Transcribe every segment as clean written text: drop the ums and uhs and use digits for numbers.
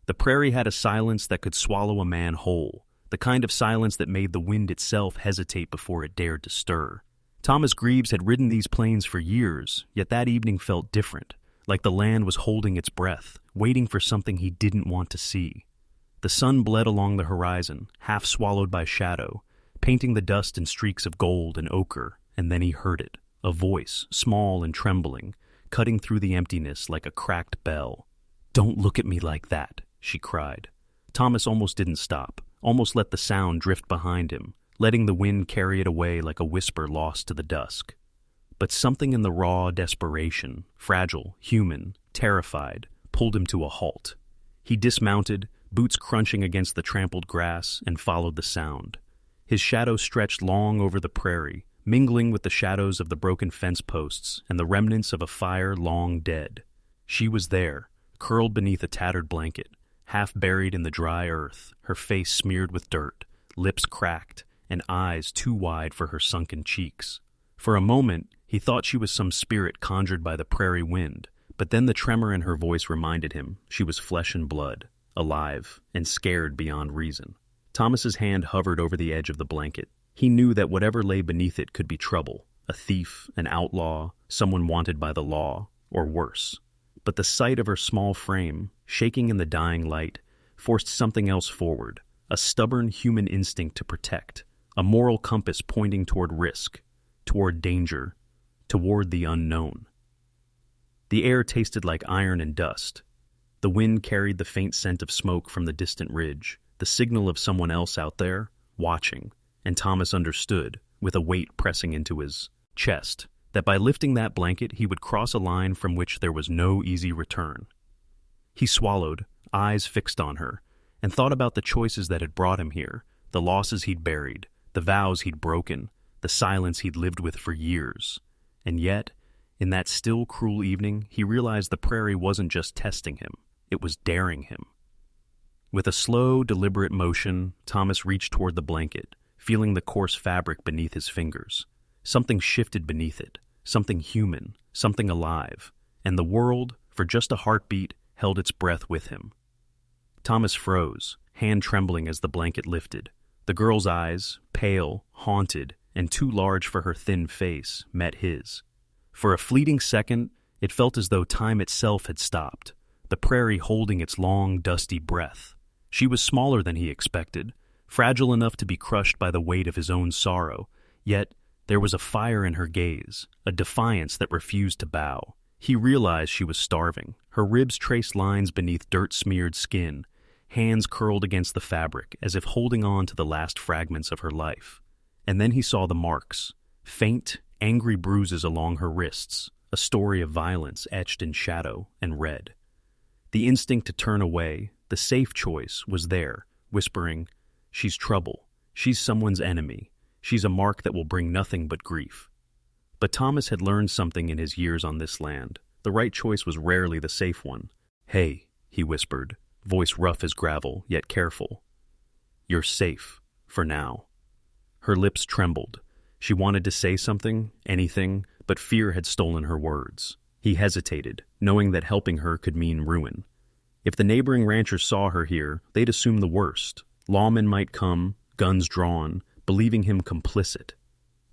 The prairie had a silence that could swallow a man whole, the kind of silence that made the wind itself hesitate before it dared to stir. Thomas Greaves had ridden these plains for years, yet that evening felt different, like the land was holding its breath, waiting for something he didn't want to see. The sun bled along the horizon, half swallowed by shadow, painting the dust in streaks of gold and ochre, and then he heard it, a voice, small and trembling, cutting through the emptiness like a cracked bell. "Don't look at me like that," she cried. Thomas almost didn't stop, almost let the sound drift behind him, letting the wind carry it away like a whisper lost to the dusk. But something in the raw desperation, fragile, human, terrified, pulled him to a halt. He dismounted, boots crunching against the trampled grass, and followed the sound. His shadow stretched long over the prairie, mingling with the shadows of the broken fence posts and the remnants of a fire long dead. She was there, curled beneath a tattered blanket, half buried in the dry earth, her face smeared with dirt, lips cracked, and eyes too wide for her sunken cheeks. For a moment, he thought she was some spirit conjured by the prairie wind, but then the tremor in her voice reminded him she was flesh and blood, alive, and scared beyond reason. Thomas's hand hovered over the edge of the blanket. He knew that whatever lay beneath it could be trouble, a thief, an outlaw, someone wanted by the law, or worse. But the sight of her small frame, shaking in the dying light, forced something else forward, a stubborn human instinct to protect, a moral compass pointing toward risk, toward danger, toward the unknown. The air tasted like iron and dust. The wind carried the faint scent of smoke from the distant ridge, the signal of someone else out there, watching, and Thomas understood, with a weight pressing into his chest, that by lifting that blanket he would cross a line from which there was no easy return. He swallowed, eyes fixed on her, and thought about the choices that had brought him here, the losses he'd buried, the vows he'd broken, the silence he'd lived with for years. And yet, in that still, cruel evening, he realized the prairie wasn't just testing him, it was daring him. With a slow, deliberate motion, Thomas reached toward the blanket, feeling the coarse fabric beneath his fingers. Something shifted beneath it, something human, something alive, and the world, for just a heartbeat, held its breath with him. Thomas froze, hand trembling as the blanket lifted. The girl's eyes, pale, haunted, and too large for her thin face, met his. For a fleeting second, it felt as though time itself had stopped, the prairie holding its long, dusty breath. She was smaller than he expected, fragile enough to be crushed by the weight of his own sorrow, yet there was a fire in her gaze, a defiance that refused to bow. He realized she was starving, her ribs traced lines beneath dirt-smeared skin, hands curled against the fabric as if holding on to the last fragments of her life. And then he saw the marks, faint, angry bruises along her wrists, a story of violence etched in shadow and red. The instinct to turn away, the safe choice, was there, whispering, "She's trouble. She's someone's enemy. She's a mark that will bring nothing but grief." But Thomas had learned something in his years on this land. The right choice was rarely the safe one. "Hey," he whispered, voice rough as gravel, yet careful. "You're safe, for now." Her lips trembled. She wanted to say something, anything, but fear had stolen her words. He hesitated, knowing that helping her could mean ruin. If the neighboring ranchers saw her here, they'd assume the worst. Lawmen might come, guns drawn, believing him complicit.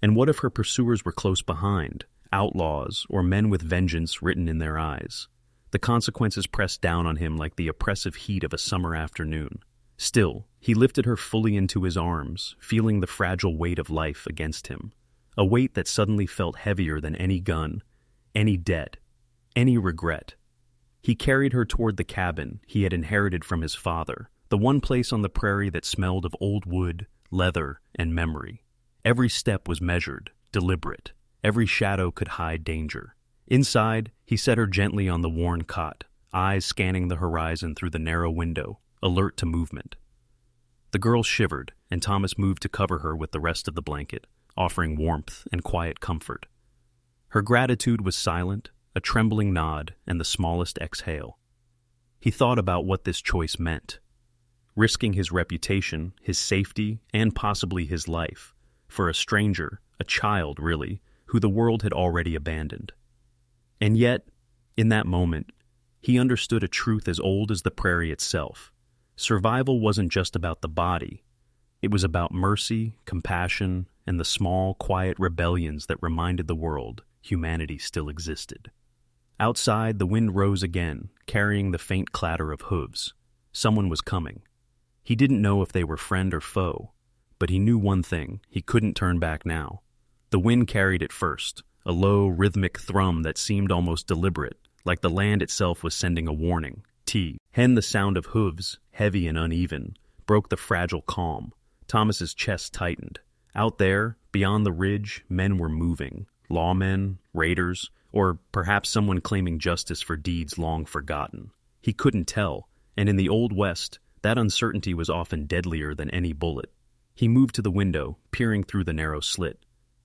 And what if her pursuers were close behind, outlaws or men with vengeance written in their eyes? The consequences pressed down on him like the oppressive heat of a summer afternoon. Still, he lifted her fully into his arms, feeling the fragile weight of life against him, a weight that suddenly felt heavier than any gun, any debt, any regret. He carried her toward the cabin he had inherited from his father, the one place on the prairie that smelled of old wood, leather, and memory. Every step was measured, deliberate. Every shadow could hide danger. Inside, he set her gently on the worn cot, eyes scanning the horizon through the narrow window, alert to movement. The girl shivered, and Thomas moved to cover her with the rest of the blanket, offering warmth and quiet comfort. Her gratitude was silent, a trembling nod and the smallest exhale. He thought about what this choice meant. Risking his reputation, his safety, and possibly his life, for a stranger, a child really, who the world had already abandoned. And yet, in that moment, He understood a truth as old as the prairie itself. Survival wasn't just about the body. It was about mercy, compassion, and the small, quiet rebellions that reminded the world humanity still existed. Outside, the wind rose again, carrying the faint clatter of hooves. Someone was coming. He didn't know if they were friend or foe, but he knew one thing: he couldn't turn back now. The wind carried it first, a low, rhythmic thrum that seemed almost deliberate, like the land itself was sending a warning. Then the sound of hooves, heavy and uneven, broke the fragile calm. Thomas's chest tightened. Out there, beyond the ridge, men were moving. Lawmen, raiders, or perhaps someone claiming justice for deeds long forgotten. He couldn't tell, and in the Old West, that uncertainty was often deadlier than any bullet. He moved to the window, peering through the narrow slit.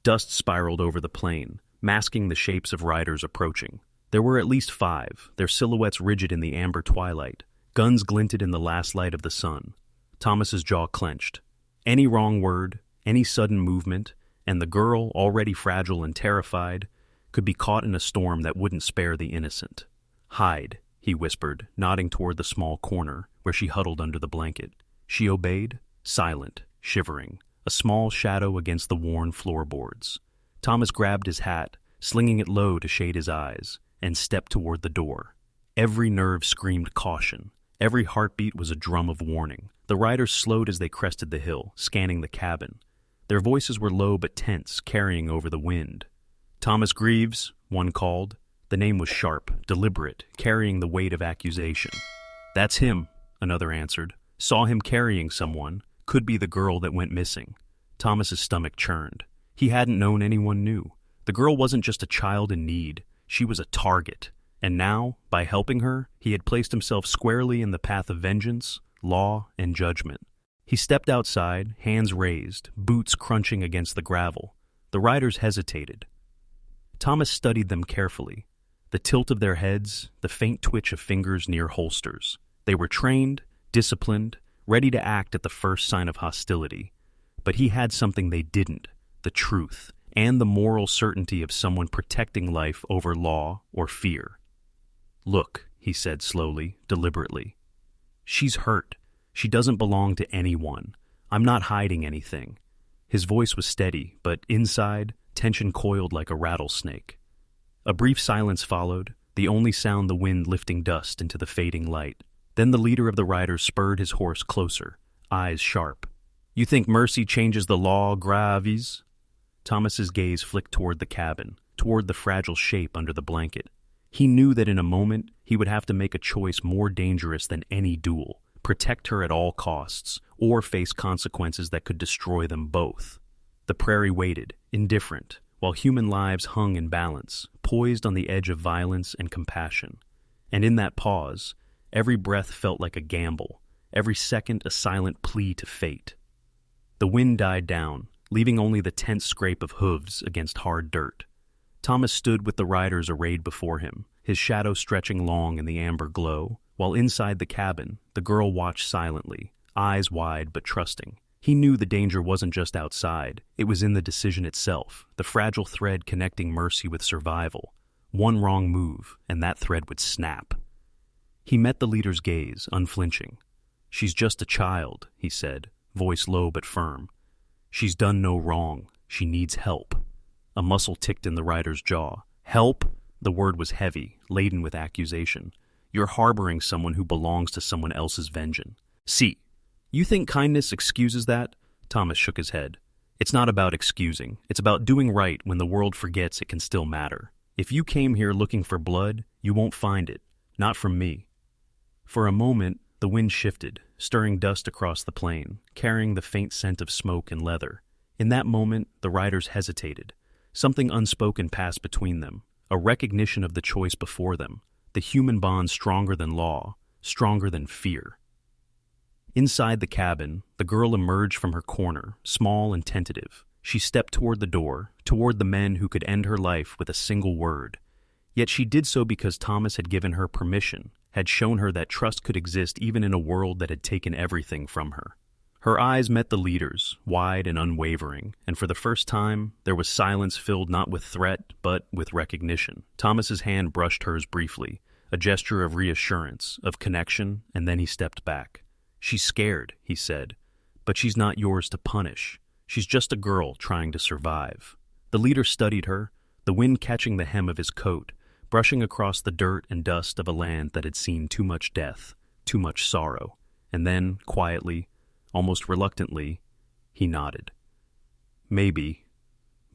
Dust spiraled over the plain, masking the shapes of riders approaching. There were at least 5, their silhouettes rigid in the amber twilight. Guns glinted in the last light of the sun. Thomas's jaw clenched. Any wrong word, any sudden movement, and the girl, already fragile and terrified, could be caught in a storm that wouldn't spare the innocent. "Hide," he whispered, nodding toward the small corner where she huddled under the blanket. She obeyed, silent, shivering, a small shadow against the worn floorboards. Thomas grabbed his hat, slinging it low to shade his eyes, and stepped toward the door. Every nerve screamed caution. Every heartbeat was a drum of warning. The riders slowed as they crested the hill, scanning the cabin. Their voices were low but tense, carrying over the wind. "Thomas Greaves," one called. The name was sharp, deliberate, carrying the weight of accusation. "That's him," another answered. "Saw him carrying someone. Could be the girl that went missing." Thomas's stomach churned. He hadn't known anyone new. The girl wasn't just a child in need. She was a target. And now, by helping her, he had placed himself squarely in the path of vengeance, law, and judgment. He stepped outside, hands raised, boots crunching against the gravel. The riders hesitated. Thomas studied them carefully. The tilt of their heads, the faint twitch of fingers near holsters. They were trained, disciplined, ready to act at the first sign of hostility. But he had something they didn't: the truth, and the moral certainty of someone protecting life over law or fear. "Look," he said slowly, deliberately. "She's hurt. She doesn't belong to anyone. I'm not hiding anything." His voice was steady, but inside, tension coiled like a rattlesnake. A brief silence followed, the only sound the wind lifting dust into the fading light. Then the leader of the riders spurred his horse closer, eyes sharp. "You think mercy changes the law, Graves?" Thomas's gaze flicked toward the cabin, toward the fragile shape under the blanket. He knew that in a moment he would have to make a choice more dangerous than any duel: protect her at all costs, or face consequences that could destroy them both. The prairie waited, indifferent, while human lives hung in balance, poised on the edge of violence and compassion. And in that pause, every breath felt like a gamble, every second a silent plea to fate. The wind died down, leaving only the tense scrape of hooves against hard dirt. Thomas stood with the riders arrayed before him, his shadow stretching long in the amber glow, while inside the cabin, the girl watched silently, eyes wide but trusting. He knew the danger wasn't just outside, it was in the decision itself, the fragile thread connecting mercy with survival. One wrong move, and that thread would snap. He met the leader's gaze, unflinching. "She's just a child," he said, voice low but firm. "She's done no wrong. She needs help." A muscle ticked in the rider's jaw. "Help?" The word was heavy, laden with accusation. "You're harboring someone who belongs to someone else's vengeance." "See, you think kindness excuses that?" Thomas shook his head. "It's not about excusing. It's about doing right when the world forgets it can still matter. If you came here looking for blood, you won't find it. Not from me." For a moment, the wind shifted, stirring dust across the plain, carrying the faint scent of smoke and leather. In that moment, the riders hesitated. Something unspoken passed between them, a recognition of the choice before them, the human bond stronger than law, stronger than fear. Inside the cabin, the girl emerged from her corner, small and tentative. She stepped toward the door, toward the men who could end her life with a single word. Yet she did so because Thomas had given her permission, had shown her that trust could exist even in a world that had taken everything from her. Her eyes met the leader's, wide and unwavering, and for the first time, there was silence filled not with threat, but with recognition. Thomas's hand brushed hers briefly, a gesture of reassurance, of connection, and then he stepped back. "She's scared," he said, "but she's not yours to punish. She's just a girl trying to survive." The leader studied her, the wind catching the hem of his coat, brushing across the dirt and dust of a land that had seen too much death, too much sorrow. And then, quietly, almost reluctantly, he nodded. Maybe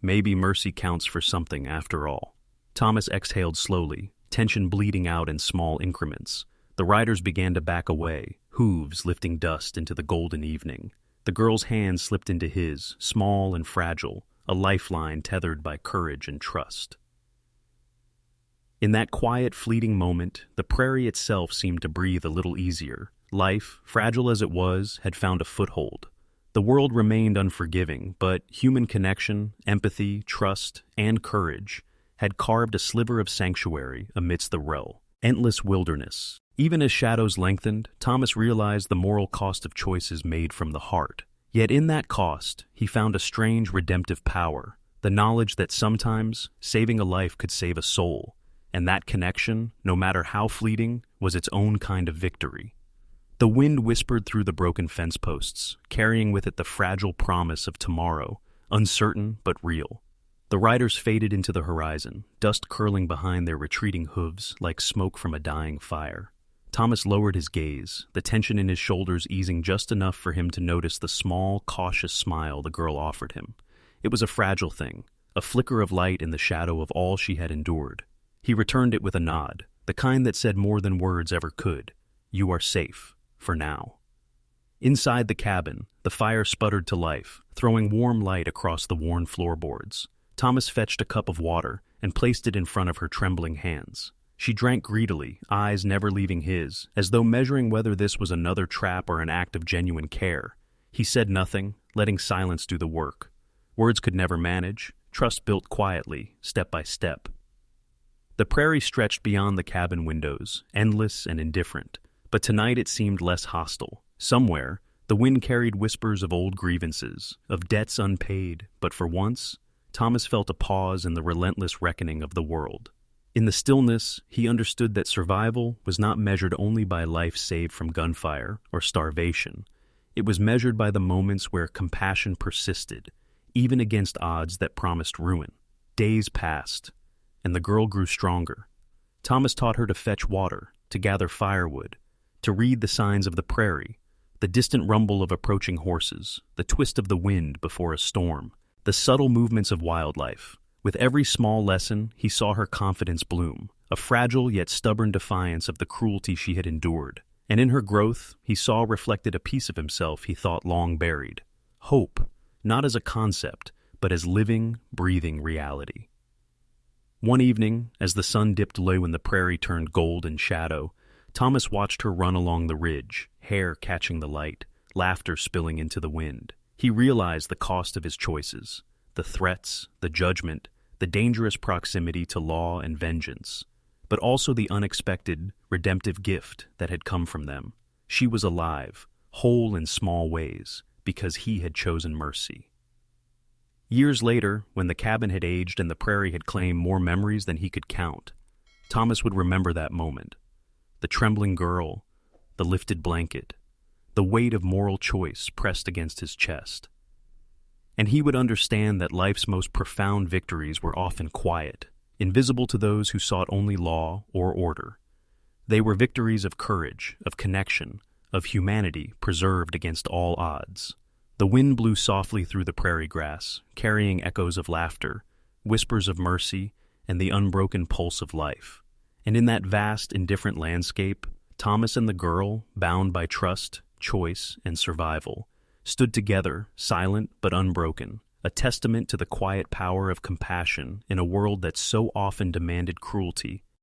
mercy counts for something after all. Thomas exhaled slowly, tension bleeding out in small increments. The riders began to back away, hooves lifting dust into the golden evening. The girl's hand slipped into his, small and fragile, a lifeline tethered by courage and trust. In that quiet, fleeting moment, the prairie itself seemed to breathe a little easier. Life, fragile as it was, had found a foothold. The world remained unforgiving, but human connection, empathy, trust, and courage had carved a sliver of sanctuary amidst the endless wilderness. Even as shadows lengthened, Thomas realized the moral cost of choices made from the heart. Yet in that cost, he found a strange redemptive power, the knowledge that sometimes saving a life could save a soul, and that connection, no matter how fleeting, was its own kind of victory. The wind whispered through the broken fence posts, carrying with it the fragile promise of tomorrow, uncertain but real. The riders faded into the horizon, dust curling behind their retreating hooves like smoke from a dying fire. Thomas lowered his gaze, the tension in his shoulders easing just enough for him to notice the small, cautious smile the girl offered him. It was a fragile thing, a flicker of light in the shadow of all she had endured. He returned it with a nod, the kind that said more than words ever could. "You are safe, for now." Inside the cabin, the fire sputtered to life, throwing warm light across the worn floorboards. Thomas fetched a cup of water and placed it in front of her trembling hands. She drank greedily, eyes never leaving his, as though measuring whether this was another trap or an act of genuine care. He said nothing, letting silence do the work. Words could never manage, trust built quietly, step by step. The prairie stretched beyond the cabin windows, endless and indifferent, but tonight it seemed less hostile. Somewhere, the wind carried whispers of old grievances, of debts unpaid, but for once, Thomas felt a pause in the relentless reckoning of the world. In the stillness, he understood that survival was not measured only by life saved from gunfire or starvation. It was measured by the moments where compassion persisted, even against odds that promised ruin. Days passed, and the girl grew stronger. Thomas taught her to fetch water, to gather firewood, to read the signs of the prairie, the distant rumble of approaching horses, the twist of the wind before a storm, the subtle movements of wildlife. With every small lesson, he saw her confidence bloom, a fragile yet stubborn defiance of the cruelty she had endured. And in her growth, he saw reflected a piece of himself he thought long buried. Hope, not as a concept, but as living, breathing reality. One evening, as the sun dipped low and the prairie turned gold in shadow, Thomas watched her run along the ridge, hair catching the light, laughter spilling into the wind. He realized the cost of his choices, the threats, the judgment, the dangerous proximity to law and vengeance, but also the unexpected, redemptive gift that had come from them. She was alive, whole in small ways, because he had chosen mercy. Years later, when the cabin had aged and the prairie had claimed more memories than he could count, Thomas would remember that moment. The trembling girl, the lifted blanket, the weight of moral choice pressed against his chest. And he would understand that life's most profound victories were often quiet, invisible to those who sought only law or order. They were victories of courage, of connection, of humanity preserved against all odds. The wind blew softly through the prairie grass, carrying echoes of laughter, whispers of mercy, and the unbroken pulse of life. And in that vast, indifferent landscape, Thomas and the girl, bound by trust, choice, and survival, stood together, silent but unbroken, a testament to the quiet power of compassion in a world that so often demanded cruelty